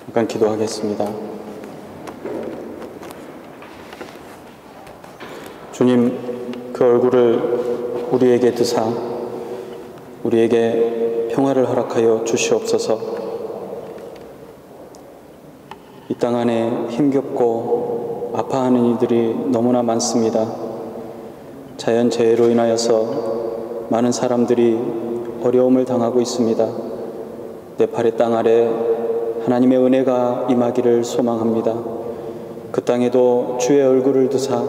잠깐 기도하겠습니다. 주님, 그 얼굴을 우리에게 드사 우리에게 평화를 허락하여 주시옵소서. 이 땅 안에 힘겹고 아파하는 이들이 너무나 많습니다. 자연재해로 인하여서 많은 사람들이 어려움을 당하고 있습니다. 네팔의 땅 아래 하나님의 은혜가 임하기를 소망합니다. 그 땅에도 주의 얼굴을 드사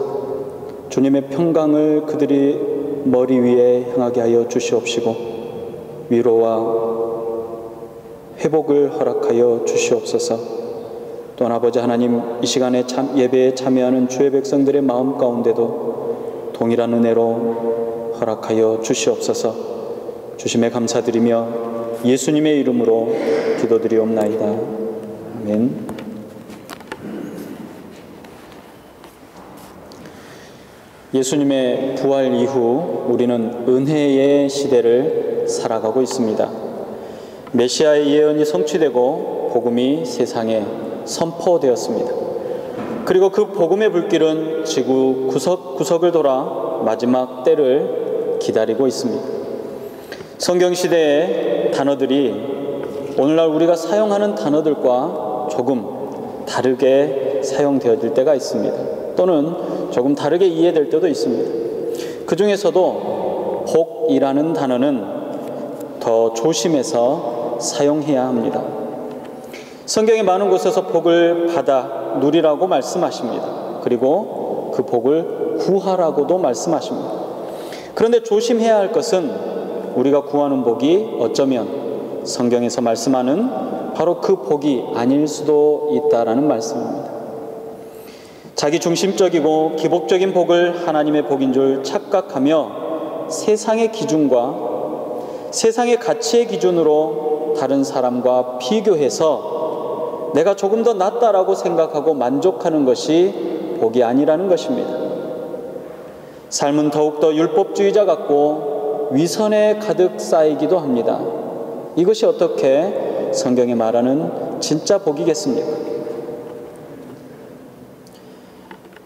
주님의 평강을 그들이 머리 위에 향하게 하여 주시옵시고 위로와 회복을 허락하여 주시옵소서. 또한 아버지 하나님, 이 시간에 예배에 참여하는 주의 백성들의 마음 가운데도 동일한 은혜로 허락하여 주시옵소서. 주심에 감사드리며 예수님의 이름으로 기도드리옵나이다. 아멘. 예수님의 부활 이후 우리는 은혜의 시대를 살아가고 있습니다. 메시아의 예언이 성취되고 복음이 세상에 선포되었습니다. 그리고 그 복음의 불길은 지구 구석구석을 돌아 마지막 때를 기다리고 있습니다. 성경시대의 단어들이 오늘날 우리가 사용하는 단어들과 조금 다르게 사용되어질 때가 있습니다. 또는 조금 다르게 이해될 때도 있습니다. 그 중에서도 복이라는 단어는 더 조심해서 사용해야 합니다. 성경의 많은 곳에서 복을 받아 누리라고 말씀하십니다. 그리고 그 복을 구하라고도 말씀하십니다. 그런데 조심해야 할 것은 우리가 구하는 복이 어쩌면 성경에서 말씀하는 바로 그 복이 아닐 수도 있다라는 말씀입니다. 자기 중심적이고 기복적인 복을 하나님의 복인 줄 착각하며 세상의 기준과 세상의 가치의 기준으로 다른 사람과 비교해서 내가 조금 더 낫다라고 생각하고 만족하는 것이 복이 아니라는 것입니다. 삶은 더욱더 율법주의자 같고 위선에 가득 쌓이기도 합니다. 이것이 어떻게 성경이 말하는 진짜 복이겠습니까?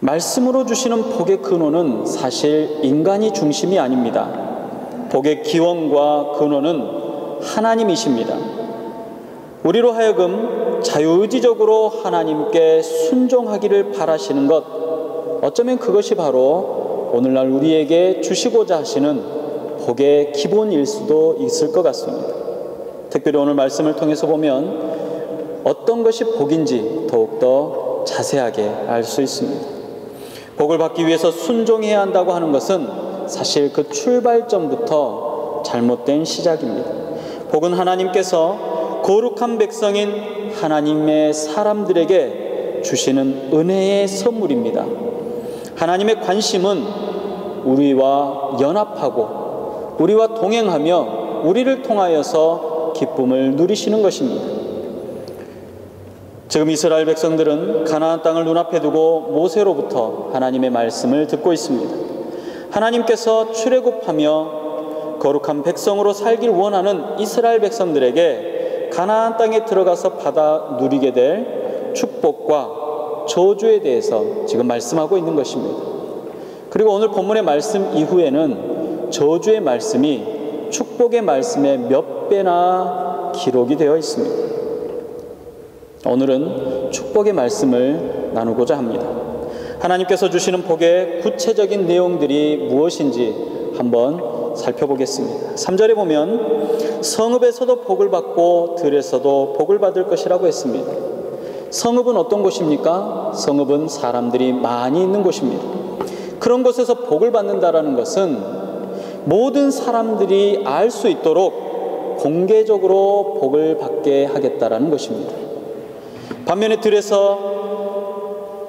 말씀으로 주시는 복의 근원은 사실 인간이 중심이 아닙니다. 복의 기원과 근원은 하나님이십니다. 우리로 하여금 자유의지적으로 하나님께 순종하기를 바라시는 것, 어쩌면 그것이 바로 오늘날 우리에게 주시고자 하시는 복의 기본일 수도 있을 것 같습니다. 특별히 오늘 말씀을 통해서 보면 어떤 것이 복인지 더욱더 자세하게 알 수 있습니다. 복을 받기 위해서 순종해야 한다고 하는 것은 사실 그 출발점부터 잘못된 시작입니다. 복은 하나님께서 거룩한 백성인 하나님의 사람들에게 주시는 은혜의 선물입니다. 하나님의 관심은 우리와 연합하고 우리와 동행하며 우리를 통하여서 기쁨을 누리시는 것입니다. 지금 이스라엘 백성들은 가나안 땅을 눈앞에 두고 모세로부터 하나님의 말씀을 듣고 있습니다. 하나님께서 출애굽하며 거룩한 백성으로 살길 원하는 이스라엘 백성들에게 가나안 땅에 들어가서 받아 누리게 될 축복과 저주에 대해서 지금 말씀하고 있는 것입니다. 그리고 오늘 본문의 말씀 이후에는 저주의 말씀이 축복의 말씀의 몇 배나 기록이 되어 있습니다. 오늘은 축복의 말씀을 나누고자 합니다. 하나님께서 주시는 복의 구체적인 내용들이 무엇인지 한번 살펴보겠습니다. 3절에 보면 성읍에서도 복을 받고 들에서도 복을 받을 것이라고 했습니다. 성읍은 어떤 곳입니까? 성읍은 사람들이 많이 있는 곳입니다. 그런 곳에서 복을 받는다라는 것은 모든 사람들이 알 수 있도록 공개적으로 복을 받게 하겠다라는 것입니다. 반면에 들에서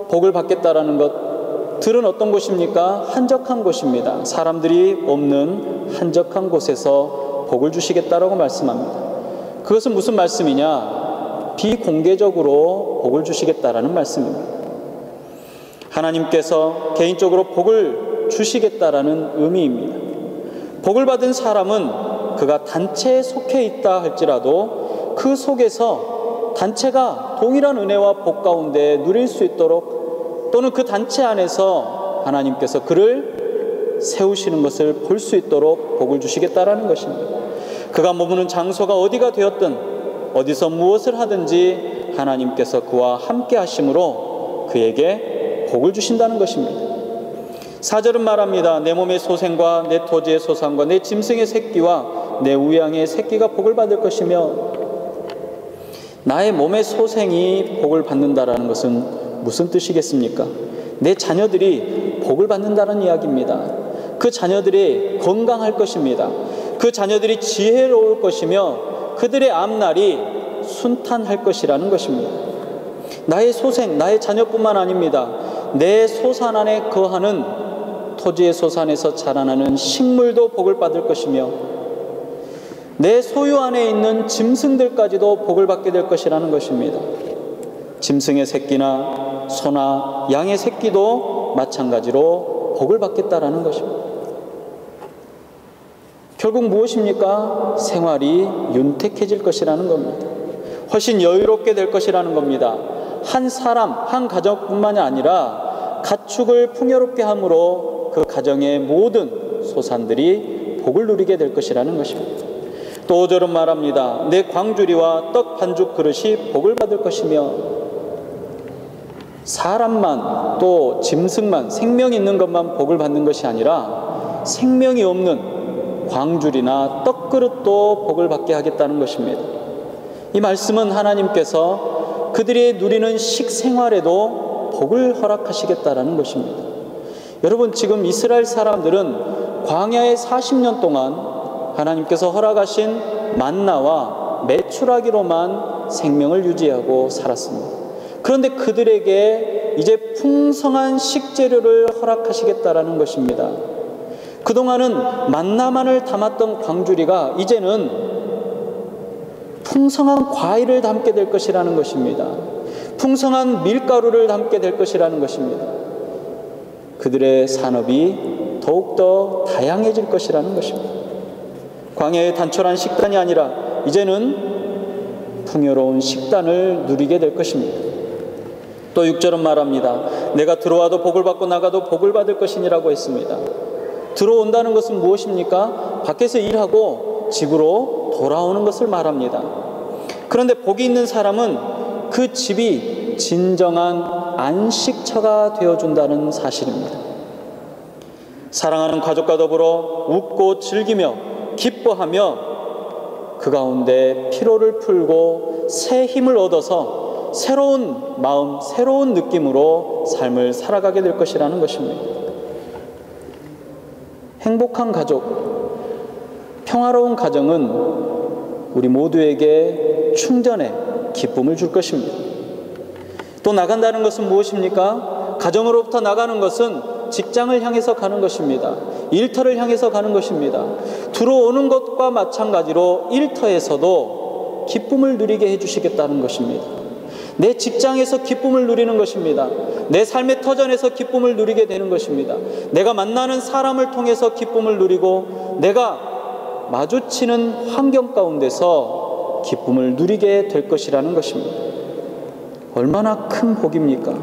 복을 받겠다라는 것, 들은 어떤 곳입니까? 한적한 곳입니다. 사람들이 없는 한적한 곳에서 복을 주시겠다라고 말씀합니다. 그것은 무슨 말씀이냐? 비공개적으로 복을 주시겠다라는 말씀입니다. 하나님께서 개인적으로 복을 주시겠다라는 의미입니다. 복을 받은 사람은 그가 단체에 속해 있다 할지라도 그 속에서 단체가 동일한 은혜와 복 가운데 누릴 수 있도록, 또는 그 단체 안에서 하나님께서 그를 세우시는 것을 볼 수 있도록 복을 주시겠다라는 것입니다. 그가 머무는 장소가 어디가 되었든 어디서 무엇을 하든지 하나님께서 그와 함께 하심으로 그에게 복을 주신다는 것입니다. 4절은 말합니다. 내 몸의 소생과 내 토지의 소산과 내 짐승의 새끼와 내 우양의 새끼가 복을 받을 것이며, 나의 몸의 소생이 복을 받는다라는 것은 무슨 뜻이겠습니까? 내 자녀들이 복을 받는다는 이야기입니다. 그 자녀들이 건강할 것입니다. 그 자녀들이 지혜로울 것이며 그들의 앞날이 순탄할 것이라는 것입니다. 나의 소생, 나의 자녀뿐만 아닙니다. 내 소산 안에 거하는 토지의 소산에서 자라나는 식물도 복을 받을 것이며 내 소유 안에 있는 짐승들까지도 복을 받게 될 것이라는 것입니다. 짐승의 새끼나 소나 양의 새끼도 마찬가지로 복을 받겠다라는 것입니다. 결국 무엇입니까? 생활이 윤택해질 것이라는 겁니다. 훨씬 여유롭게 될 것이라는 겁니다. 한 사람, 한 가정뿐만이 아니라 가축을 풍요롭게 함으로 그 가정의 모든 소산들이 복을 누리게 될 것이라는 것입니다. 또 5절은 말합니다. 내 광주리와 떡 반죽 그릇이 복을 받을 것이며, 사람만 또 짐승만 생명 있는 것만 복을 받는 것이 아니라 생명이 없는 광주리나 떡그릇도 복을 받게 하겠다는 것입니다. 이 말씀은 하나님께서 그들이 누리는 식생활에도 복을 허락하시겠다라는 것입니다. 여러분, 지금 이스라엘 사람들은 광야에 40년 동안 하나님께서 허락하신 만나와 메추라기로만 생명을 유지하고 살았습니다. 그런데 그들에게 이제 풍성한 식재료를 허락하시겠다라는 것입니다. 그동안은 만나만을 담았던 광주리가 이제는 풍성한 과일을 담게 될 것이라는 것입니다. 풍성한 밀가루를 담게 될 것이라는 것입니다. 그들의 산업이 더욱더 다양해질 것이라는 것입니다. 광야의 단촐한 식단이 아니라 이제는 풍요로운 식단을 누리게 될 것입니다. 또 6절은 말합니다. 내가 들어와도 복을 받고 나가도 복을 받을 것이니라고 했습니다. 들어온다는 것은 무엇입니까? 밖에서 일하고 집으로 돌아오는 것을 말합니다. 그런데 복이 있는 사람은 그 집이 진정한 안식처가 되어준다는 사실입니다. 사랑하는 가족과 더불어 웃고 즐기며 기뻐하며 그 가운데 피로를 풀고 새 힘을 얻어서 새로운 마음, 새로운 느낌으로 삶을 살아가게 될 것이라는 것입니다. 행복한 가족, 평화로운 가정은 우리 모두에게 충전의 기쁨을 줄 것입니다. 또 나간다는 것은 무엇입니까? 가정으로부터 나가는 것은 직장을 향해서 가는 것입니다. 일터를 향해서 가는 것입니다. 들어오는 것과 마찬가지로 일터에서도 기쁨을 누리게 해주시겠다는 것입니다. 내 직장에서 기쁨을 누리는 것입니다. 내 삶의 터전에서 기쁨을 누리게 되는 것입니다. 내가 만나는 사람을 통해서 기쁨을 누리고 내가 마주치는 환경 가운데서 기쁨을 누리게 될 것이라는 것입니다. 얼마나 큰 복입니까?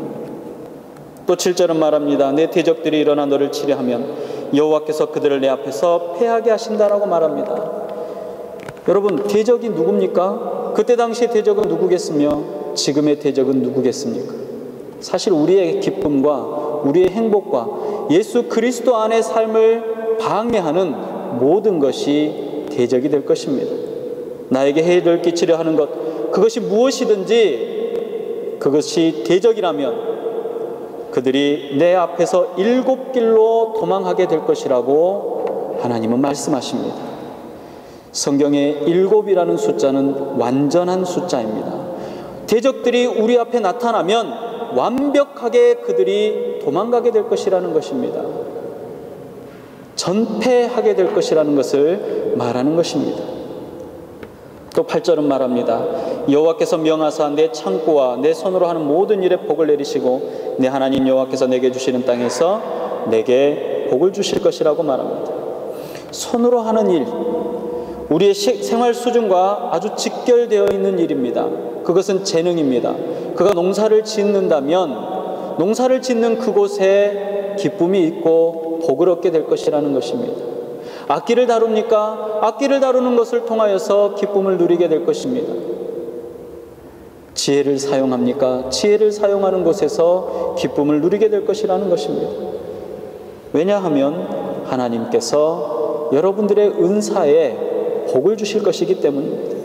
또 7절은 말합니다. 내 대적들이 일어나 너를 치려하면 여호와께서 그들을 내 앞에서 패하게 하신다라고 말합니다. 여러분, 대적이 누굽니까? 그때 당시의 대적은 누구겠으며 지금의 대적은 누구겠습니까? 사실 우리의 기쁨과 우리의 행복과 예수 그리스도 안의 삶을 방해하는 모든 것이 대적이 될 것입니다. 나에게 해를 끼치려 하는 것, 그것이 무엇이든지 그것이 대적이라면 그들이 내 앞에서 7길로 도망하게 될 것이라고 하나님은 말씀하십니다. 성경의 7이라는 숫자는 완전한 숫자입니다. 대적들이 우리 앞에 나타나면 완벽하게 그들이 도망가게 될 것이라는 것입니다. 전패하게 될 것이라는 것을 말하는 것입니다. 또 8절은 말합니다. 여호와께서 명하사 내 창고와 내 손으로 하는 모든 일에 복을 내리시고 내 하나님 여호와께서 내게 주시는 땅에서 내게 복을 주실 것이라고 말합니다. 손으로 하는 일, 우리의 생활 수준과 아주 직결되어 있는 일입니다. 그것은 재능입니다. 그가 농사를 짓는다면 농사를 짓는 그곳에 기쁨이 있고 복을 얻게 될 것이라는 것입니다. 악기를 다룹니까? 악기를 다루는 것을 통하여서 기쁨을 누리게 될 것입니다. 지혜를 사용합니까? 지혜를 사용하는 곳에서 기쁨을 누리게 될 것이라는 것입니다. 왜냐하면 하나님께서 여러분들의 은사에 복을 주실 것이기 때문입니다.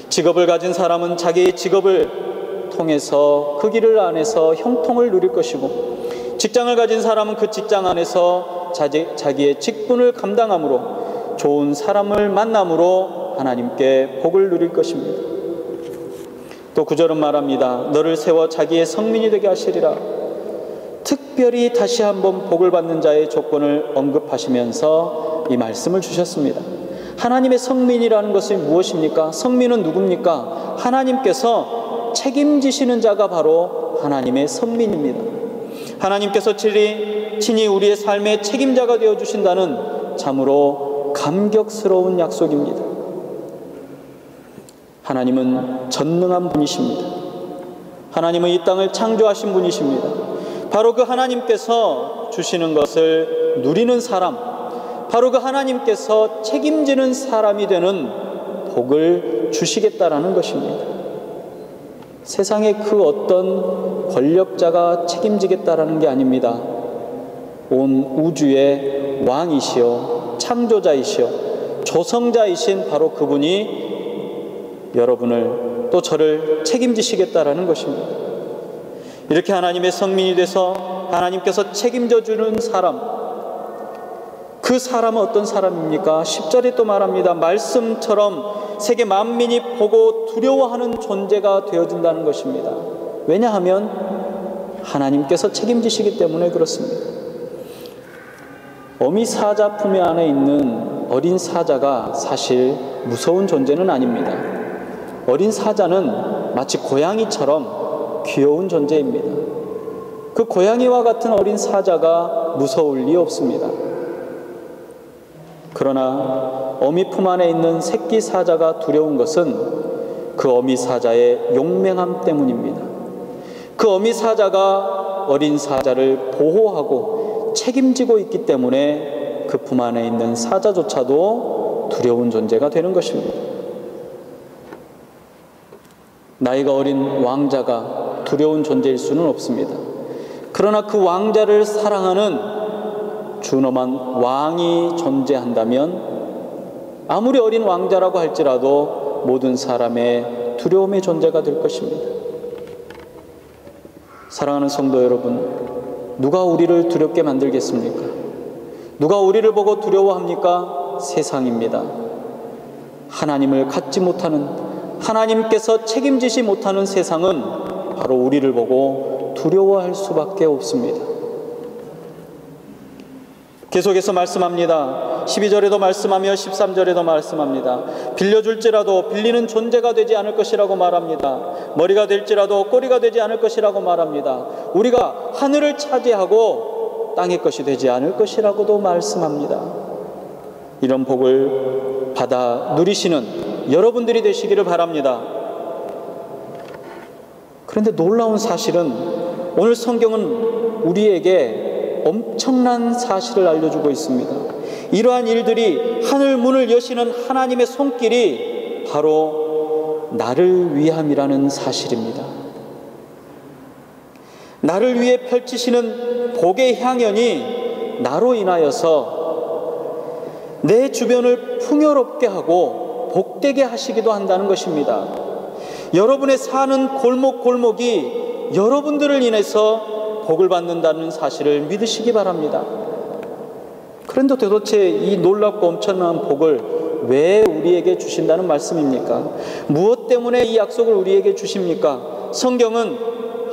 직업을 가진 사람은 자기의 직업을 통해서 그 길을 안에서 형통을 누릴 것이고, 직장을 가진 사람은 그 직장 안에서 자기의 직분을 감당함으로, 좋은 사람을 만남으로 하나님께 복을 누릴 것입니다. 또 9절은 말합니다. 너를 세워 자기의 성민이 되게 하시리라. 특별히 다시 한번 복을 받는 자의 조건을 언급하시면서 이 말씀을 주셨습니다. 하나님의 성민이라는 것이 무엇입니까? 성민은 누굽니까? 하나님께서 책임지시는 자가 바로 하나님의 성민입니다. 하나님께서 친히 우리의 삶의 책임자가 되어주신다는 참으로 감격스러운 약속입니다. 하나님은 전능한 분이십니다. 하나님은 이 땅을 창조하신 분이십니다. 바로 그 하나님께서 주시는 것을 누리는 사람, 바로 그 하나님께서 책임지는 사람이 되는 복을 주시겠다라는 것입니다. 세상의 그 어떤 권력자가 책임지겠다라는 게 아닙니다. 온 우주의 왕이시여 창조자이시여 조성자이신 바로 그분이 여러분을 또 저를 책임지시겠다라는 것입니다. 이렇게 하나님의 성민이 돼서 하나님께서 책임져 주는 사람, 그 사람은 어떤 사람입니까? 10절에 또 말합니다. 말씀처럼 세계 만민이 보고 두려워하는 존재가 되어준다는 것입니다. 왜냐하면 하나님께서 책임지시기 때문에 그렇습니다. 어미 사자 품에 안에 있는 어린 사자가 사실 무서운 존재는 아닙니다. 어린 사자는 마치 고양이처럼 귀여운 존재입니다. 그 고양이와 같은 어린 사자가 무서울 리 없습니다. 그러나 어미 품 안에 있는 새끼 사자가 두려운 것은 그 어미 사자의 용맹함 때문입니다. 그 어미 사자가 어린 사자를 보호하고 책임지고 있기 때문에 그 품 안에 있는 사자조차도 두려운 존재가 되는 것입니다. 나이가 어린 왕자가 두려운 존재일 수는 없습니다. 그러나 그 왕자를 사랑하는 준엄한 왕이 존재한다면 아무리 어린 왕자라고 할지라도 모든 사람의 두려움의 존재가 될 것입니다. 사랑하는 성도 여러분, 누가 우리를 두렵게 만들겠습니까? 누가 우리를 보고 두려워합니까? 세상입니다. 하나님을 갖지 못하는, 하나님께서 책임지지 못하는 세상은 바로 우리를 보고 두려워할 수밖에 없습니다. 계속해서 말씀합니다. 12절에도 말씀하며 13절에도 말씀합니다. 빌려줄지라도 빌리는 존재가 되지 않을 것이라고 말합니다. 머리가 될지라도 꼬리가 되지 않을 것이라고 말합니다. 우리가 하늘을 차지하고 땅의 것이 되지 않을 것이라고도 말씀합니다. 이런 복을 받아 누리시는 여러분들이 되시기를 바랍니다. 그런데 놀라운 사실은 오늘 성경은 우리에게 엄청난 사실을 알려주고 있습니다. 이러한 일들이 하늘 문을 여시는 하나님의 손길이 바로 나를 위함이라는 사실입니다. 나를 위해 펼치시는 복의 향연이 나로 인하여서 내 주변을 풍요롭게 하고 복되게 하시기도 한다는 것입니다. 여러분의 사는 골목골목이 여러분들을 인해서 복을 받는다는 사실을 믿으시기 바랍니다. 그런데 도대체 이 놀랍고 엄청난 복을 왜 우리에게 주신다는 말씀입니까? 무엇 때문에 이 약속을 우리에게 주십니까? 성경은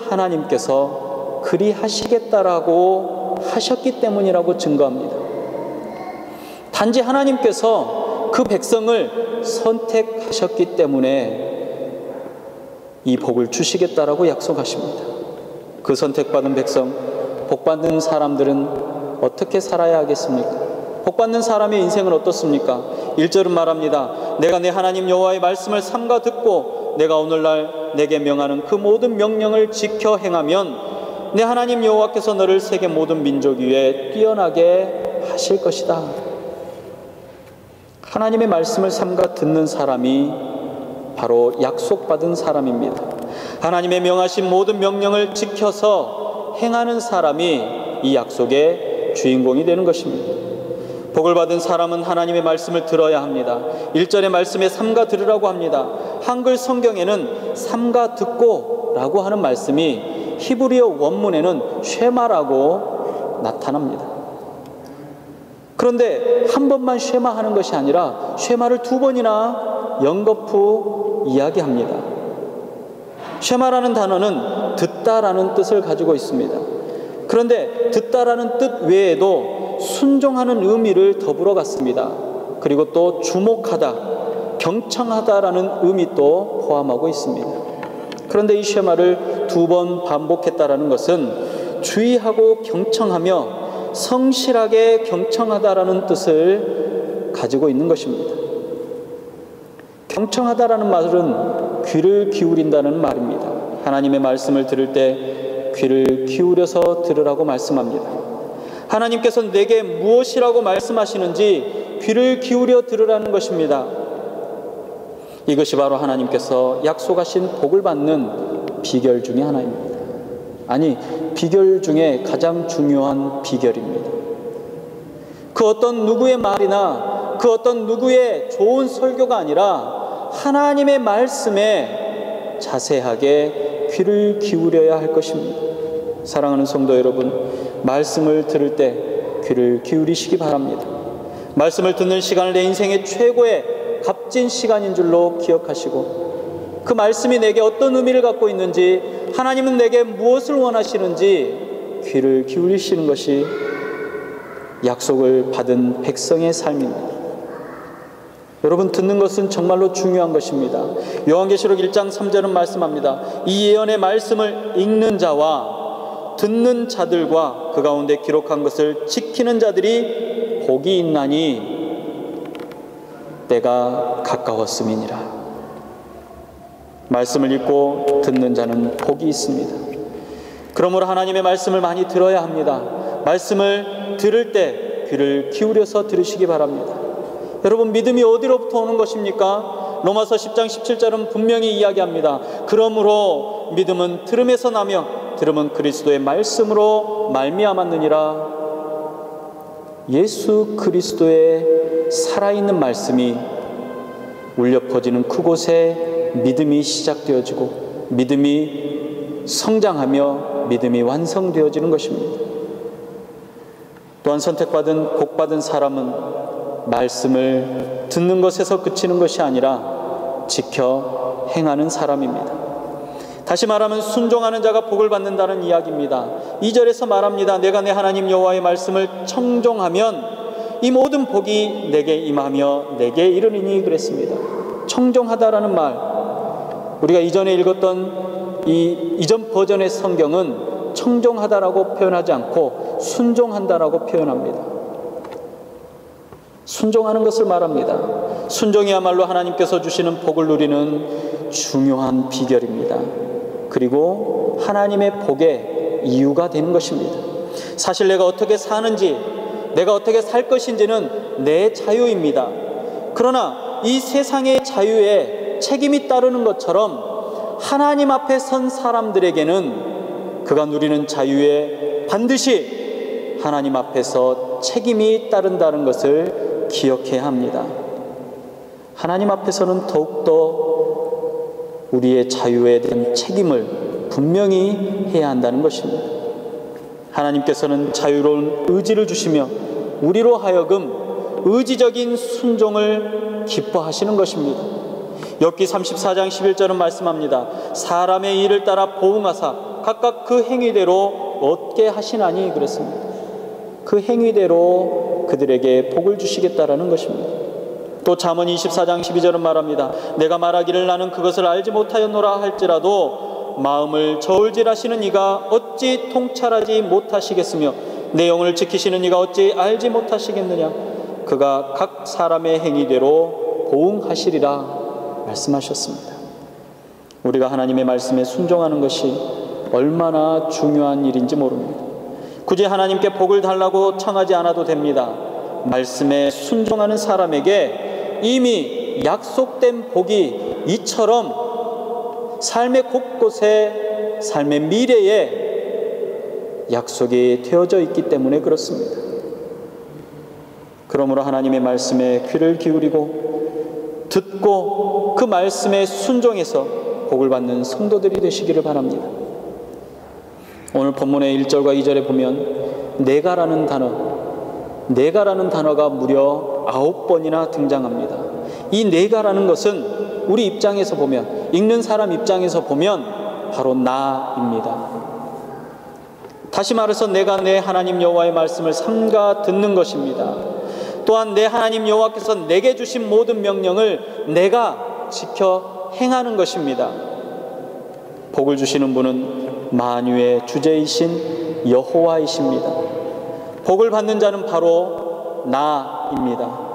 하나님께서 그리 하시겠다라고 하셨기 때문이라고 증거합니다. 단지 하나님께서 그 백성을 선택하셨기 때문에 이 복을 주시겠다라고 약속하십니다. 그 선택받은 백성, 복받는 사람들은 어떻게 살아야 하겠습니까? 복받는 사람의 인생은 어떻습니까? 1절은 말합니다. 내가 내 하나님 여호와의 말씀을 삼가 듣고 내가 오늘날 내게 명하는 그 모든 명령을 지켜 행하면 내 하나님 여호와께서 너를 세계 모든 민족 위에 뛰어나게 하실 것이다. 하나님의 말씀을 삼가 듣는 사람이 바로 약속받은 사람입니다. 하나님의 명하신 모든 명령을 지켜서 행하는 사람이 이 약속의 주인공이 되는 것입니다. 복을 받은 사람은 하나님의 말씀을 들어야 합니다. 1절의 말씀에 삼가 들으라고 합니다. 한글 성경에는 삼가 듣고 라고 하는 말씀이 히브리어 원문에는 쉐마라고 나타납니다. 그런데 한 번만 쉐마하는 것이 아니라 쉐마를 2번이나 연거푸 이야기합니다. 쉐마라는 단어는 듣다라는 뜻을 가지고 있습니다. 그런데 듣다라는 뜻 외에도 순종하는 의미를 더불어 갖습니다. 그리고 또 주목하다, 경청하다라는 의미 또 포함하고 있습니다. 그런데 이 쉐마를 2번 반복했다라는 것은 주의하고 경청하며 성실하게 경청하다라는 뜻을 가지고 있는 것입니다. 경청하다라는 말은 귀를 기울인다는 말입니다. 하나님의 말씀을 들을 때 귀를 기울여서 들으라고 말씀합니다. 하나님께서 내게 무엇이라고 말씀하시는지 귀를 기울여 들으라는 것입니다. 이것이 바로 하나님께서 약속하신 복을 받는 비결 중에 하나입니다. 아니, 비결 중에 가장 중요한 비결입니다. 그 어떤 누구의 말이나 그 어떤 누구의 좋은 설교가 아니라 하나님의 말씀에 자세하게 귀를 기울여야 할 것입니다. 사랑하는 성도 여러분, 말씀을 들을 때 귀를 기울이시기 바랍니다. 말씀을 듣는 시간을 내 인생의 최고의 값진 시간인 줄로 기억하시고 그 말씀이 내게 어떤 의미를 갖고 있는지, 하나님은 내게 무엇을 원하시는지 귀를 기울이시는 것이 약속을 받은 백성의 삶입니다. 여러분, 듣는 것은 정말로 중요한 것입니다. 요한계시록 1장 3절은 말씀합니다. 이 예언의 말씀을 읽는 자와 듣는 자들과 그 가운데 기록한 것을 지키는 자들이 복이 있나니 때가 가까웠음이니라. 말씀을 읽고 듣는 자는 복이 있습니다. 그러므로 하나님의 말씀을 많이 들어야 합니다. 말씀을 들을 때 귀를 기울여서 들으시기 바랍니다. 여러분, 믿음이 어디로부터 오는 것입니까? 로마서 10장 17절은 분명히 이야기합니다. 그러므로 믿음은 들음에서 나며 들음은 그리스도의 말씀으로 말미암았느니라. 예수 그리스도의 살아있는 말씀이 울려 퍼지는 그곳에 믿음이 시작되어지고 믿음이 성장하며 믿음이 완성되어지는 것입니다. 또한 선택받은 복받은 사람은 말씀을 듣는 것에서 그치는 것이 아니라 지켜 행하는 사람입니다. 다시 말하면 순종하는 자가 복을 받는다는 이야기입니다. 2절에서 말합니다. 내가 내 하나님 여호와의 말씀을 청종하면 이 모든 복이 내게 임하며 내게 이르리니 그랬습니다. 청종하다라는 말, 우리가 이전에 읽었던 이 이전 버전의 성경은 청종하다라고 표현하지 않고 순종한다라고 표현합니다. 순종하는 것을 말합니다. 순종이야말로 하나님께서 주시는 복을 누리는 중요한 비결입니다. 그리고 하나님의 복의 이유가 되는 것입니다. 사실 내가 어떻게 사는지, 내가 어떻게 살 것인지는 내 자유입니다. 그러나 이 세상의 자유에 책임이 따르는 것처럼 하나님 앞에 선 사람들에게는 그가 누리는 자유에 반드시 하나님 앞에서 책임이 따른다는 것을 기억해야 합니다. 하나님 앞에서는 더욱더 우리의 자유에 대한 책임을 분명히 해야 한다는 것입니다. 하나님께서는 자유로운 의지를 주시며 우리로 하여금 의지적인 순종을 기뻐하시는 것입니다. 욥기 34장 11절은 말씀합니다. 사람의 일을 따라 보응하사 각각 그 행위대로 얻게 하시나니 그랬습니다. 그 행위대로 그들에게 복을 주시겠다라는 것입니다. 또 잠언 24장 12절은 말합니다. 내가 말하기를 나는 그것을 알지 못하였노라 할지라도 마음을 저울질하시는 이가 어찌 통찰하지 못하시겠으며 내 영혼을 지키시는 이가 어찌 알지 못하시겠느냐. 그가 각 사람의 행위대로 보응하시리라 말씀하셨습니다. 우리가 하나님의 말씀에 순종하는 것이 얼마나 중요한 일인지 모릅니다. 굳이 하나님께 복을 달라고 청하지 않아도 됩니다. 말씀에 순종하는 사람에게 이미 약속된 복이 이처럼 삶의 곳곳에, 삶의 미래에 약속이 되어져 있기 때문에 그렇습니다. 그러므로 하나님의 말씀에 귀를 기울이고 듣고 그 말씀에 순종해서 복을 받는 성도들이 되시기를 바랍니다. 오늘 본문의 1절과 2절에 보면 내가라는 단어가 무려 9번이나 등장합니다. 이 내가라는 것은 우리 입장에서 보면, 읽는 사람 입장에서 보면 바로 나입니다. 다시 말해서 내가 내 하나님 여호와의 말씀을 삼가 듣는 것입니다. 또한 내 하나님 여호와께서 내게 주신 모든 명령을 내가 지켜 행하는 것입니다. 복을 주시는 분은 만유의 주제이신 여호와이십니다. 복을 받는 자는 바로 나입니다.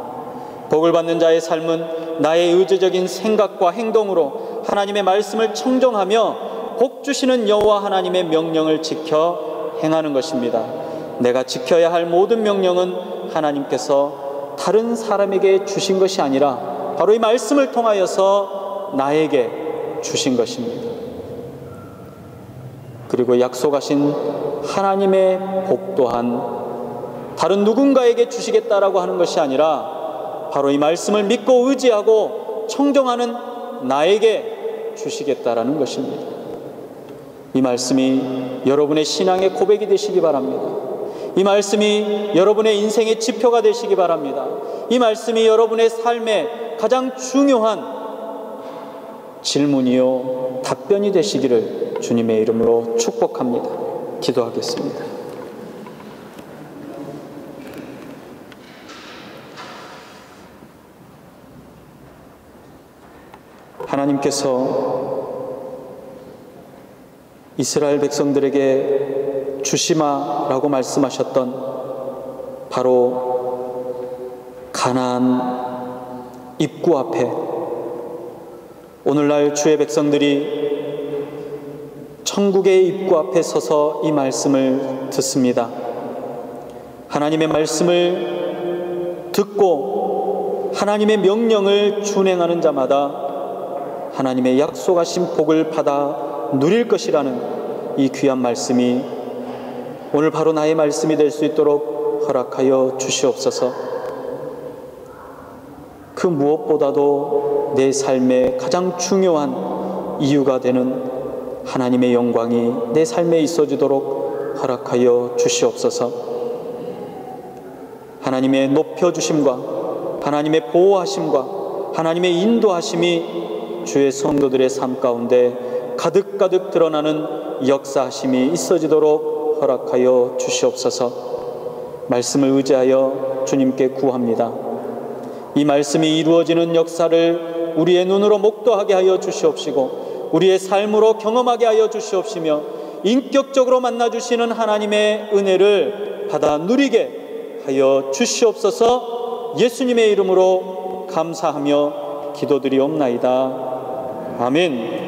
복을 받는 자의 삶은 나의 의지적인 생각과 행동으로 하나님의 말씀을 청정하며 복 주시는 여호와 하나님의 명령을 지켜 행하는 것입니다. 내가 지켜야 할 모든 명령은 하나님께서 다른 사람에게 주신 것이 아니라 바로 이 말씀을 통하여서 나에게 주신 것입니다. 그리고 약속하신 하나님의 복 또한 다른 누군가에게 주시겠다라고 하는 것이 아니라 바로 이 말씀을 믿고 의지하고 청정하는 나에게 주시겠다라는 것입니다. 이 말씀이 여러분의 신앙의 고백이 되시기 바랍니다. 이 말씀이 여러분의 인생의 지표가 되시기 바랍니다. 이 말씀이 여러분의 삶의 가장 중요한 질문이요 답변이 되시기를 주님의 이름으로 축복합니다. 기도하겠습니다. 하나님께서 이스라엘 백성들에게 주시마라고 말씀하셨던 바로 가나안 입구 앞에 오늘날 주의 백성들이 천국의 입구 앞에 서서 이 말씀을 듣습니다. 하나님의 말씀을 듣고 하나님의 명령을 준행하는 자마다 하나님의 약속하신 복을 받아 누릴 것이라는 이 귀한 말씀이 오늘 바로 나의 말씀이 될 수 있도록 허락하여 주시옵소서. 그 무엇보다도 내 삶의 가장 중요한 이유가 되는 하나님의 영광이 내 삶에 있어지도록 허락하여 주시옵소서. 하나님의 높여주심과 하나님의 보호하심과 하나님의 인도하심이 주의 성도들의 삶 가운데 가득가득 드러나는 역사하심이 있어지도록 허락하여 주시옵소서. 말씀을 의지하여 주님께 구합니다. 이 말씀이 이루어지는 역사를 우리의 눈으로 목도하게 하여 주시옵시고 우리의 삶으로 경험하게 하여 주시옵시며 인격적으로 만나주시는 하나님의 은혜를 받아 누리게 하여 주시옵소서. 예수님의 이름으로 감사하며 기도드리옵나이다. 아멘.